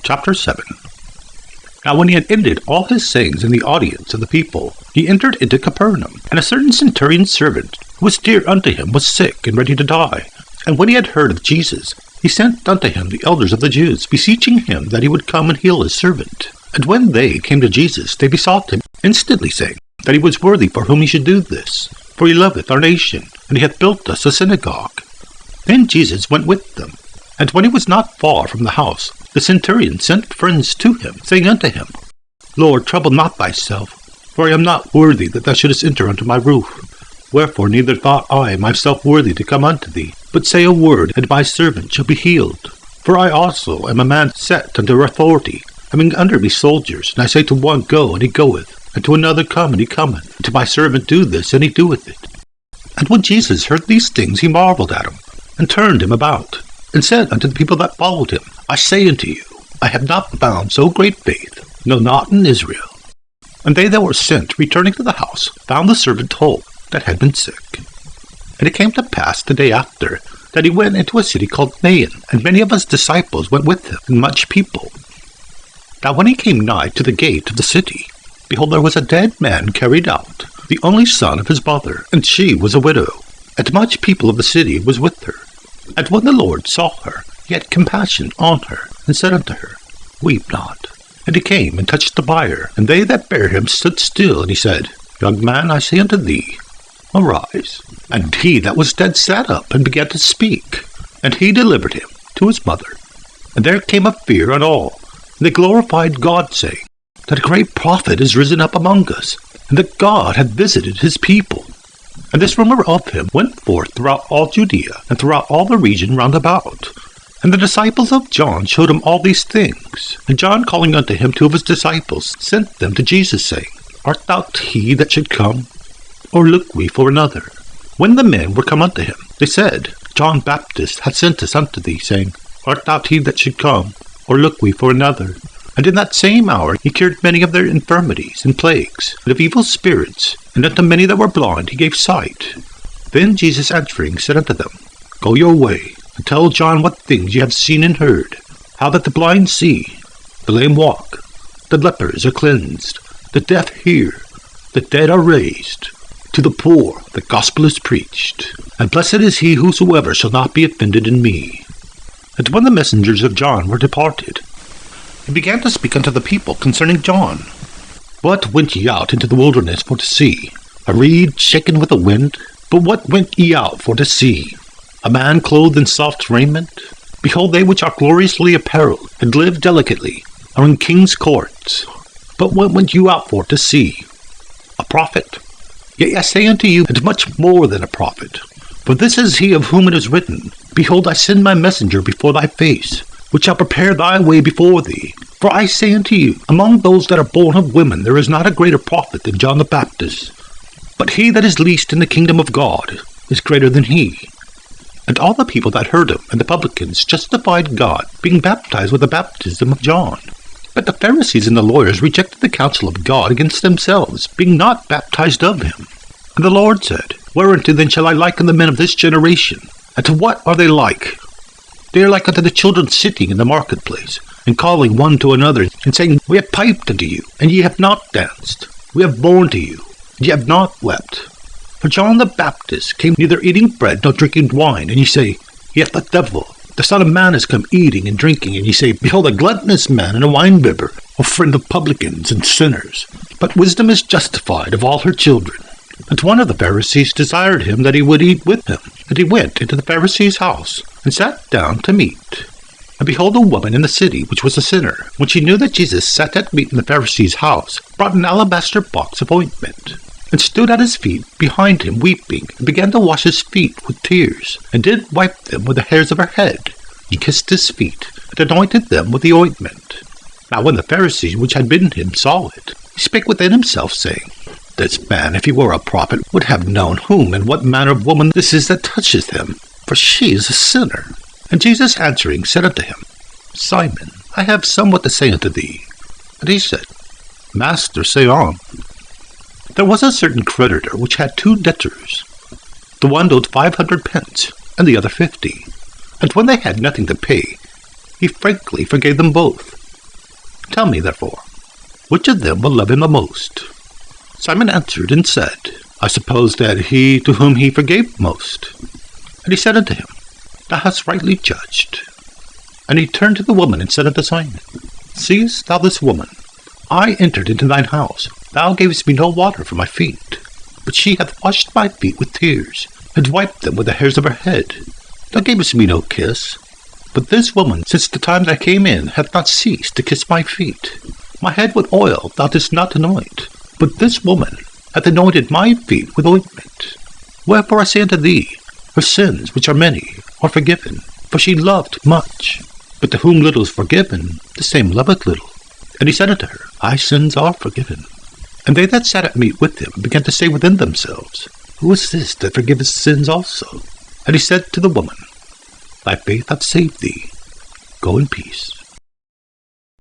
Chapter 7. Now when he had ended all his sayings in the audience of the people, he entered into Capernaum. And a certain centurion's servant, who was dear unto him, was sick and ready to die. And when he had heard of Jesus, he sent unto him the elders of the Jews, beseeching him that he would come and heal his servant. And when they came to Jesus, they besought him instantly, saying that he was worthy for whom he should do this. For he loveth our nation, and he hath built us a synagogue. Then Jesus went with them. And when he was not far from the house, the centurion sent friends to him, saying unto him, Lord, trouble not thyself, for I am not worthy that thou shouldest enter unto my roof. Wherefore neither thought I myself worthy to come unto thee, but say a word, and my servant shall be healed. For I also am a man set under authority, having under me soldiers, and I say to one, Go, and he goeth, and to another, Come, and he cometh, and to my servant, Do this, and he doeth it. And when Jesus heard these things, he marveled at him, and turned him about, and said unto the people that followed him, I say unto you, I have not found so great faith, no, not in Israel. And they that were sent, returning to the house, found the servant whole that had been sick. And it came to pass the day after, that he went into a city called Nain, and many of his disciples went with him, and much people. Now when he came nigh to the gate of the city, behold, there was a dead man carried out, the only son of his mother, and she was a widow, and much people of the city was with her. And when the Lord saw her, he had compassion on her, and said unto her, Weep not. And he came and touched the bier, and they that bare him stood still, and he said, Young man, I say unto thee, Arise. And he that was dead sat up, and began to speak. And he delivered him to his mother. And there came a fear on all, and they glorified God, saying, That a great prophet is risen up among us, and that God hath visited his people. And this rumor of him went forth throughout all Judea, and throughout all the region round about. And the disciples of John showed him all these things. And John, calling unto him 2 of his disciples, sent them to Jesus, saying, Art thou he that should come, or look we for another? When the men were come unto him, they said, John Baptist hath sent us unto thee, saying, Art thou he that should come, or look we for another? And in that same hour he cured many of their infirmities and plagues, and of evil spirits, and unto many that were blind he gave sight. Then Jesus answering said unto them, Go your way, and tell John what things ye have seen and heard, how that the blind see, the lame walk, the lepers are cleansed, the deaf hear, the dead are raised, to the poor the gospel is preached. And blessed is he whosoever shall not be offended in me. And when the messengers of John were departed, he began to speak unto the people concerning John. What went ye out into the wilderness for to see? A reed shaken with the wind? But what went ye out for to see? A man clothed in soft raiment? Behold, they which are gloriously apparelled, and live delicately, are in king's courts. But what went you out for to see? A prophet? Yea, I say unto you, and much more than a prophet. For this is he of whom it is written, Behold, I send my messenger before thy face, which shall prepare thy way before thee. For I say unto you, among those that are born of women there is not a greater prophet than John the Baptist. But he that is least in the kingdom of God is greater than he. And all the people that heard him and the publicans justified God, being baptized with the baptism of John. But the Pharisees and the lawyers rejected the counsel of God against themselves, being not baptized of him. And the Lord said, Whereunto then shall I liken the men of this generation? And to what are they like? They are like unto the children sitting in the marketplace, and calling one to another, and saying, We have piped unto you, and ye have not danced. We have borne to you, and ye have not wept. For John the Baptist came neither eating bread nor drinking wine, and ye say, He hath the devil. The Son of Man is come eating and drinking, and ye say, Behold, a gluttonous man and a winebibber, a friend of publicans and sinners. But wisdom is justified of all her children. And one of the Pharisees desired him that he would eat with him. And he went into the Pharisee's house, and sat down to meat. And behold, a woman in the city, which was a sinner, when she knew that Jesus sat at meat in the Pharisee's house, brought an alabaster box of ointment, and stood at his feet behind him weeping, and began to wash his feet with tears, and did wipe them with the hairs of her head, and kissed his feet, and anointed them with the ointment. Now when the Pharisee which had bidden him saw it, he spake within himself, saying, This man, if he were a prophet, would have known whom and what manner of woman this is that toucheth him, for she is a sinner. And Jesus answering said unto him, Simon, I have somewhat to say unto thee. And he said, Master, say on. There was a certain creditor which had 2 debtors. The one owed 500 pence, and the other 50. And when they had nothing to pay, he frankly forgave them both. Tell me, therefore, which of them will love him the most? Simon answered and said, I suppose that he to whom he forgave most. And he said unto him, Thou hast rightly judged. And he turned to the woman and said unto Simon, Seest thou this woman? I entered into thine house. Thou gavest me no water for my feet, but she hath washed my feet with tears, and wiped them with the hairs of her head. Thou gavest me no kiss, but this woman, since the time that I came in, hath not ceased to kiss my feet. My head with oil thou didst not anoint, but this woman hath anointed my feet with ointment. Wherefore I say unto thee, her sins, which are many, are forgiven, for she loved much. But to whom little is forgiven, the same loveth little. And he said unto her, Thy sins are forgiven. And they that sat at meat with him began to say within themselves, Who is this that forgiveth sins also? And he said to the woman, Thy faith hath saved thee. Go in peace.